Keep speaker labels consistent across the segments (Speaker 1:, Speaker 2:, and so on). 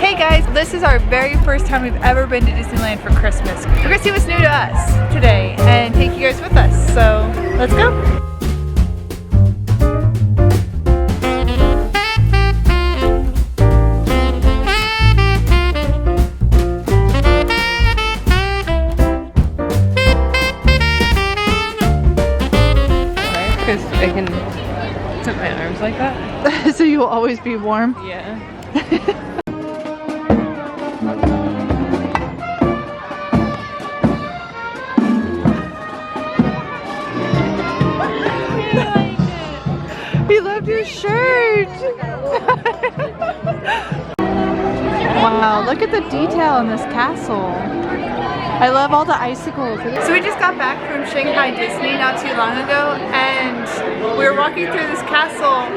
Speaker 1: Hey guys, this is our very first time we've ever been to Disneyland for Christmas. We're gonna see what's new to us today and take you guys with us. So let's go.
Speaker 2: Because I can put my arms like that.
Speaker 1: So you will always be warm?
Speaker 2: Yeah.
Speaker 1: He loved your shirt! Wow, look at the detail in this castle. I love all the icicles. So we just got back from Shanghai Disney not too long ago, and we were walking through this castle.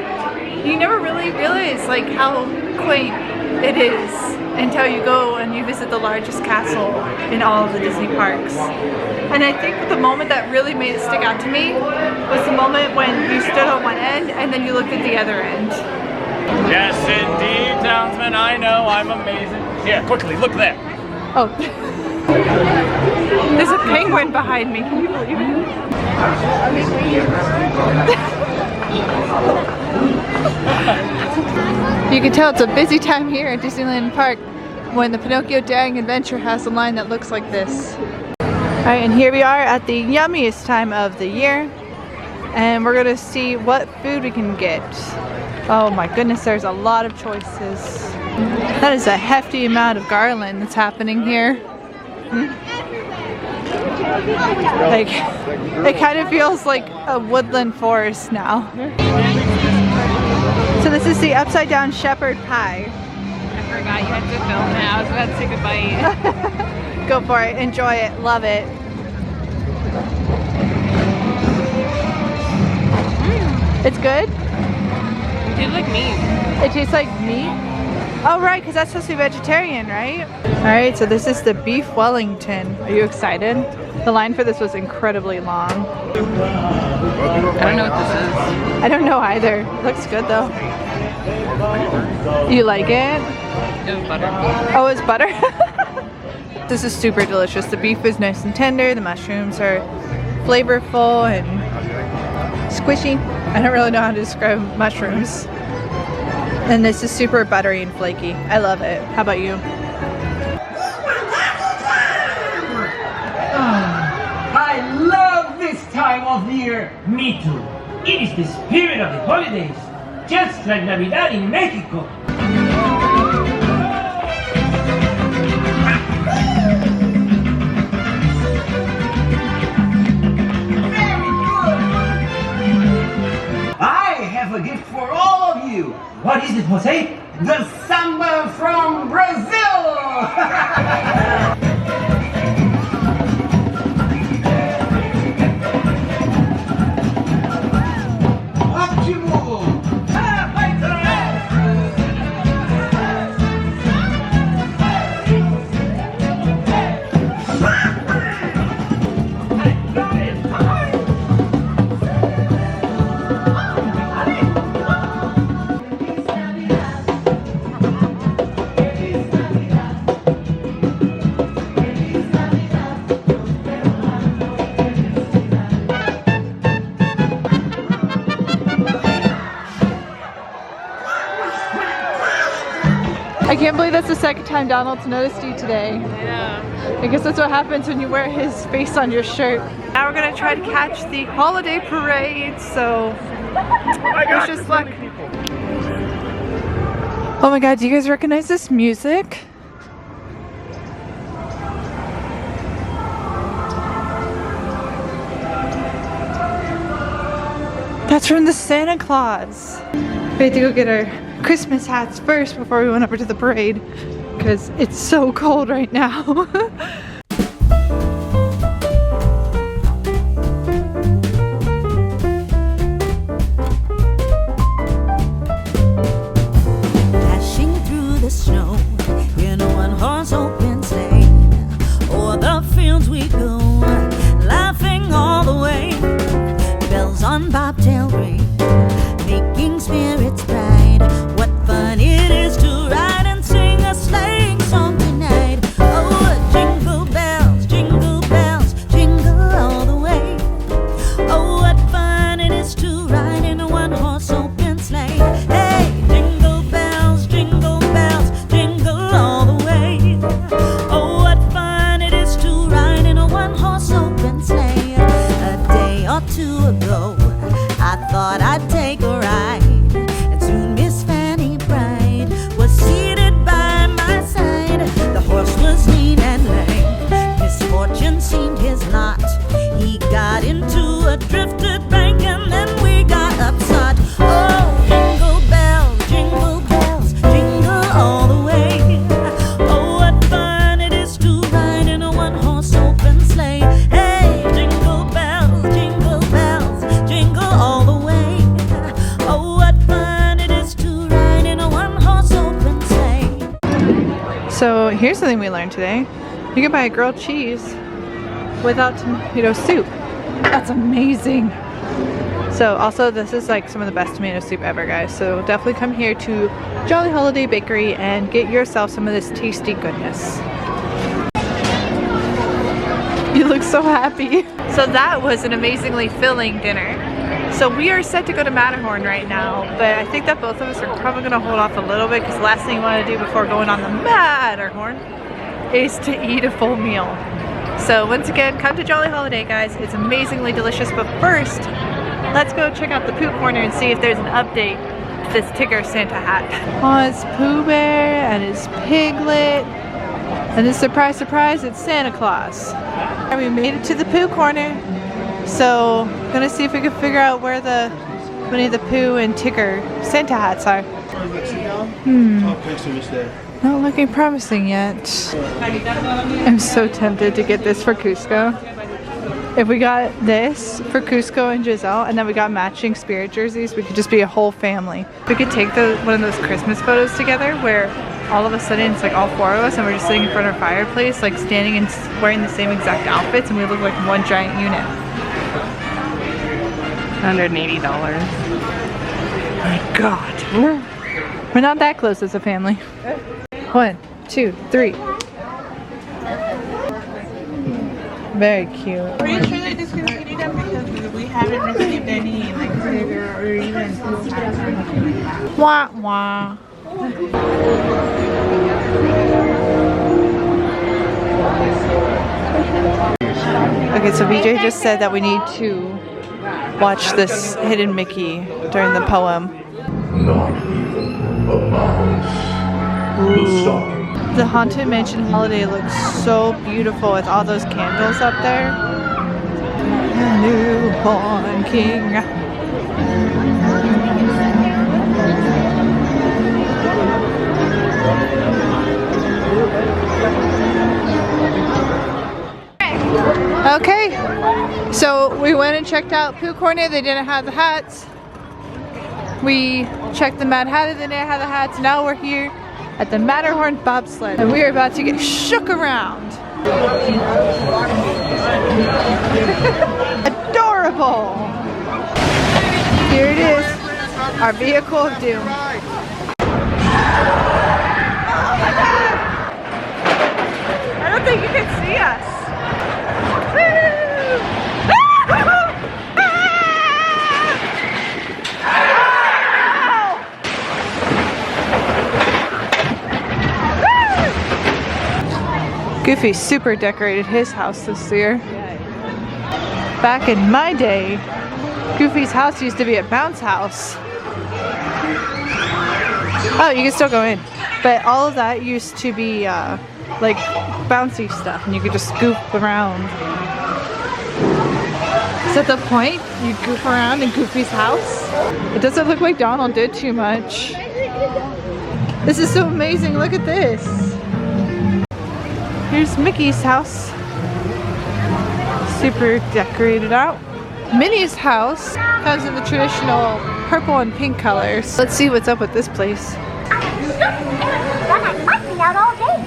Speaker 1: You never really realize like how quaint it is until you go and you visit the largest castle in all of the Disney parks. And I think the moment that really made it stick out to me was the moment when you stood on one end and then you looked at the other end.
Speaker 3: Yes, indeed, townsman. I know, I'm amazing. Here, quickly, look there.
Speaker 1: Oh. There's a penguin behind me. Can you believe it? You can tell it's a busy time here at Disneyland Park when the Pinocchio Daring Adventure has a line that looks like this. Alright, and here we are at the yummiest time of the year, and we're gonna see what food we can get. Oh my goodness, there's a lot of choices. That is a hefty amount of garland that's happening here. Like, it kind of feels like a woodland forest now. So this is the upside down shepherd pie.
Speaker 2: I forgot you had to film it. I was about to take a bite.
Speaker 1: Go for it, enjoy it, love it. It's good?
Speaker 2: It tastes like meat.
Speaker 1: It tastes like meat? Oh right, because that's supposed to be vegetarian, right? Alright, so this is the beef Wellington. Are you excited? The line for this was incredibly long.
Speaker 2: I don't know what this is.
Speaker 1: I don't know either. Looks good though. You like it?
Speaker 2: It was butter.
Speaker 1: Oh, it's butter? This is super delicious. The beef is nice and tender. The mushrooms are flavorful and squishy. I don't really know how to describe mushrooms. And this is super buttery and flaky. I love it. How about you?
Speaker 4: I love this time of year. Me too. It is the spirit of the holidays, just like Navidad in Mexico. I have a gift for all of you. What is it, Jose? The samba from Brazil!
Speaker 1: I can't believe that's the second time Donald's noticed you today.
Speaker 2: Yeah.
Speaker 1: I guess that's what happens when you wear his face on your shirt. Now we're gonna try to catch the holiday parade, so wish us luck. Oh my god, do you guys recognize this music? That's from the Santa Claus. We had to go get our Christmas hats first before we went over to the parade because it's so cold right now.
Speaker 5: Dashing through the snow in a one-horse open sleigh, o'er the fields we go, laughing all the way. Bells on bobtail ring, making spirits bright. What fun it is to ride and sing a sleigh
Speaker 1: So here's something we learned today. You can buy a grilled cheese without tomato soup. That's amazing. So also this is like some of the best tomato soup ever, guys. So definitely come here to Jolly Holiday Bakery and get yourself some of this tasty goodness. You look so happy. So that was an amazingly filling dinner. So we are set to go to Matterhorn right now, but I think that both of us are probably gonna hold off a little bit because the last thing you wanna do before going on the Matterhorn is to eat a full meal. So once again, come to Jolly Holiday, guys. It's amazingly delicious, but first, let's go check out the Pooh Corner and see if there's an update to this Tigger Santa hat. Oh, it's Pooh Bear and his Piglet. And then surprise, surprise, it's Santa Claus. And we made it to the Pooh Corner. So, gonna see if we can figure out where the Winnie the Pooh and Tigger Santa hats are. Not looking promising yet. I'm so tempted to get this for Cusco. If we got this for Cusco and Giselle, and then we got matching spirit jerseys, we could just be a whole family. We could take one of those Christmas photos together where all of a sudden it's like all four of us and we're just sitting in front of a fireplace, like standing and wearing the same exact outfits, and we look like one giant unit.
Speaker 2: $180.
Speaker 1: My God. We're not that close as a family. 1, 2, 3. Very cute.
Speaker 6: Pretty sure they discontinued them because we haven't received any like Tigger or even
Speaker 1: Wah wah. Okay, so BJ just said that we need to watch this hidden Mickey during the poem.
Speaker 7: Not even a mouse. The stocking.
Speaker 1: The Haunted Mansion holiday looks so beautiful with all those candles up there. Newborn King. Okay, so we went and checked out Pooh Corner. They didn't have the hats. We checked the Mad Hatter. They didn't have the hats. Now we're here at the Matterhorn bobsled, and we are about to get shook around. Adorable! Here it is, our vehicle of doom. I don't think you can see us. Goofy super decorated his house this year. Back in my day, Goofy's house used to be a bounce house. Oh, you can still go in. But all of that used to be like bouncy stuff, and you could just goof around. Is that the point? You goof around in Goofy's house? It doesn't look like Donald did too much. This is so amazing, look at this. Here's Mickey's house. Super decorated out. Minnie's house comes in the traditional purple and pink colors. Let's see what's up with this place.
Speaker 8: Out all day.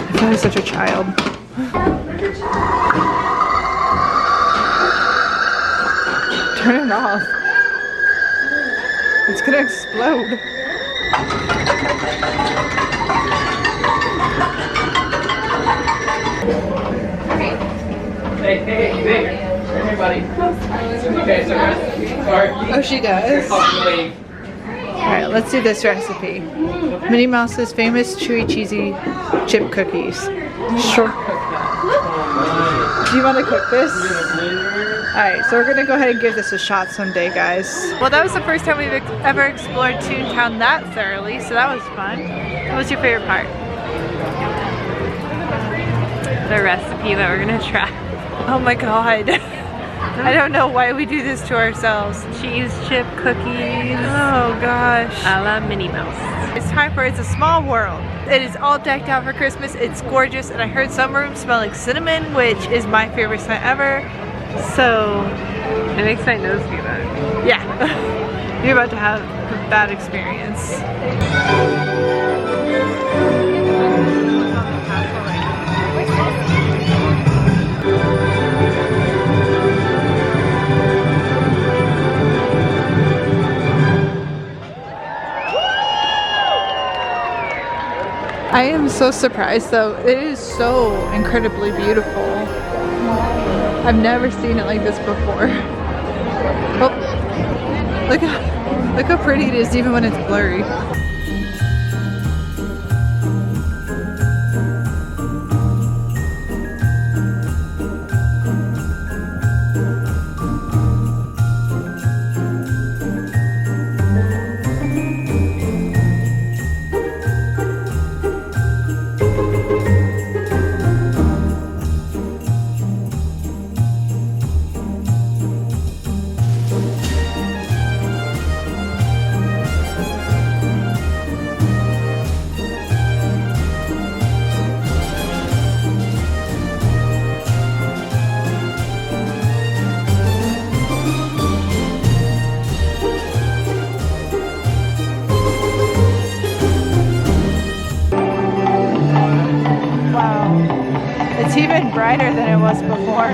Speaker 1: I feel like such a child. Turn it off. It's gonna explode.
Speaker 3: Hey, everybody. Okay, so sorry.
Speaker 1: Oh, she does. Alright, let's do this recipe. Minnie Mouse's famous chewy cheesy chip cookies. Sure. Do you want to cook this? Alright, so we're going to go ahead and give this a shot someday, guys. Well, that was the first time we've ever explored Toontown that thoroughly, so that was fun. What was your favorite part?
Speaker 2: The recipe that we're gonna try.
Speaker 1: Oh my god. I don't know why we do this to ourselves.
Speaker 2: Cheese chip cookies.
Speaker 1: Oh gosh.
Speaker 2: A la Minnie Mouse.
Speaker 1: It's time for It's a Small World. It is all decked out for Christmas. It's gorgeous, and I heard some rooms smell like cinnamon, which is my favorite scent ever. So
Speaker 2: It makes my nose do that.
Speaker 1: yeah, you're about to have a bad experience. I am so surprised though. It is so incredibly beautiful. I've never seen it like this before. Oh, look how pretty it is even when it's blurry. It's even brighter than it was before.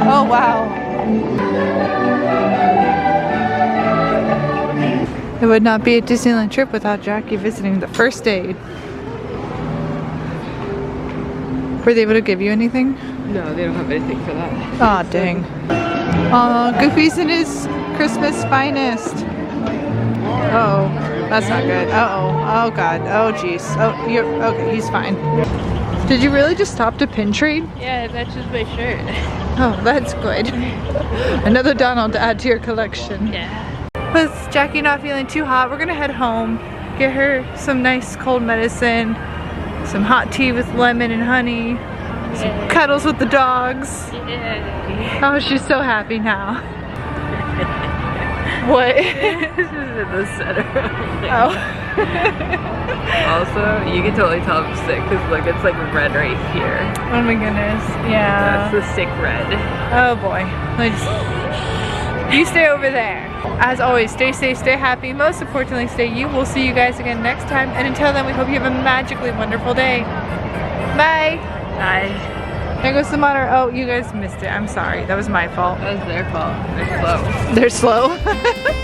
Speaker 1: Oh wow. It would not be a Disneyland trip without Jackie visiting the first aid. Were they able to give you anything?
Speaker 2: No, they don't have anything for that.
Speaker 1: Aw, dang. Aw, Goofy's in his Christmas finest. Uh oh, that's not good. Uh-oh. Oh god. Oh jeez. Oh, you're okay, he's fine. Did you really just stop to pin trade?
Speaker 2: Yeah, that's just my shirt.
Speaker 1: Oh, that's good. Another Donald to add to your collection.
Speaker 2: Yeah.
Speaker 1: With Jackie not feeling too hot, we're gonna head home, get her some nice cold medicine, some hot tea with lemon and honey, some cuddles with the dogs.
Speaker 2: Yay.
Speaker 1: Oh, she's so happy now. What?
Speaker 2: This is in the center.
Speaker 1: Oh.
Speaker 2: Also, you can totally tell I'm sick because look, it's like red right here.
Speaker 1: Oh my goodness. Yeah.
Speaker 2: That's the sick red.
Speaker 1: Oh boy. You stay over there. As always, stay safe, stay happy. Most importantly, stay you. We'll see you guys again next time. And until then, we hope you have a magically wonderful day. Bye.
Speaker 2: Bye.
Speaker 1: There goes the monitor. Oh, you guys missed it. I'm sorry. That was my fault.
Speaker 2: That was their fault. They're slow.
Speaker 1: They're slow.